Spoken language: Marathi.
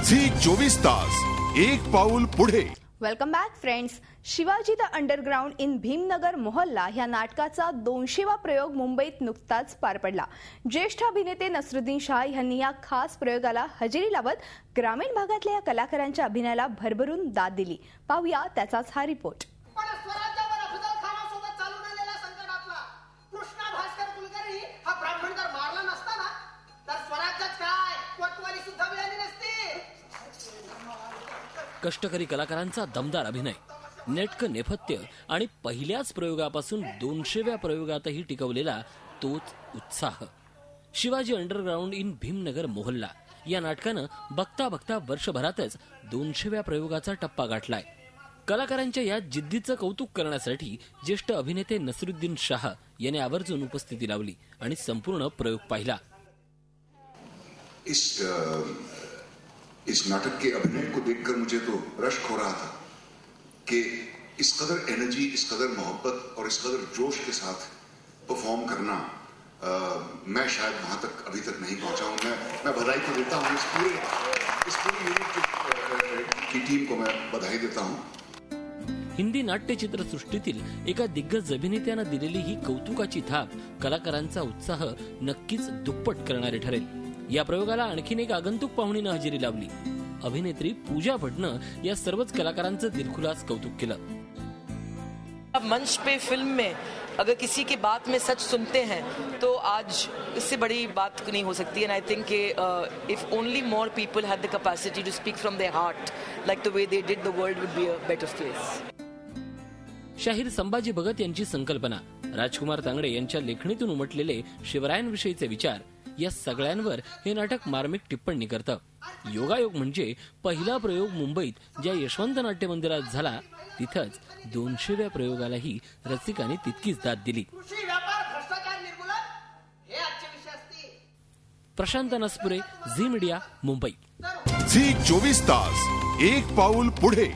झी 24 तास एक पाऊल पुढे। Welcome back friends. Shivaji the underground in Bhimnagar Mohalla ह्या नाटकाचा 200वा प्रयोग मुंबईत नुकताच पार पडला। ज्येष्ठ अभिनेते नसरुद्दीन शाह यांनी या खास प्रयोगाला हजेरी लावत ग्रामीण भागातल्या या कलाकारांच्या अभिनयाला भरभरून दाद दिली। पाहूया त्याचाच हा रिपोर्ट। कष्टकरी कलाकारांचा दमदार अभिनय, नेटकं नेपथ्य आणि पहिल्याच प्रयोगापासून 200व्या प्रयोगातही टिकवलेला तोच उत्साह। शिवाजी अंडरग्राउंड इन भीमनगर मोहल्ला या नाटकानं बघता बघता वर्षभरातच 200व्या प्रयोगाचा टप्पा गाठलाय। कलाकारांच्या या जिद्दीचं कौतुक करण्यासाठी ज्येष्ठ अभिनेते नसरुद्दीन शाह यांनी आवर्जून उपस्थिती लावली आणि संपूर्ण प्रयोग पाहिला। इस नाटक के अभिनय को देखकर मुझे तो रश्क हो रहा था कि इस कदर एनर्जी, इस कदर मोहब्बत और इस कदर जोश के साथ परफॉर्म करना मैं शायद वहां तक अभी तक नहीं पहुंचा हूं। मैं बधाई तो देता हूं इस पूरी यूनिट की टीम को मैं बधाई देता हूं। हिंदी नाट्य चित्रसृष्टीतील एका दिग्गज अभिनेत्यानं दिलेली ही कौतुकाची थाप कलाकारांचा उत्साह नक्कीच दुप्पट करणारे ठरेल। या प्रयोगाला आणखीन एक आगंतुक पाहुणीनं हजेरी लावली। अभिनेत्री पूजा भट्टनं या सर्वच कलाकारांचं दिलखुलास कौतुक केलं। अब मंच पे फिल्म में अगर किसी की बात में सच सुनते हैं तो आज इससे बड़ी बात नहीं हो सकती। And I think if only more people had the capacity to speak from their heart like the way they did, the world would be a better place. Shahir Sambhaji Bhagat यांची संकल्पना, राजकुमार तांगडे यांच्या लेखणीतून उमटलेले शिवरायांविषयीचे विचार या सगळ्यांवर हे नाटक मार्मिक टिप्पणी करतं। योगायोग म्हणजे पहिला प्रयोग मुंबईत ज्या यशवंत नाट्य मंदिरात झाला तिथंच 200व्या प्रयोगालाही रसिकांनी तितकीच दाद दिली। Prashant Naspure, Zee media, Mumbai. Zee 24 तास एक पाऊल पुढे।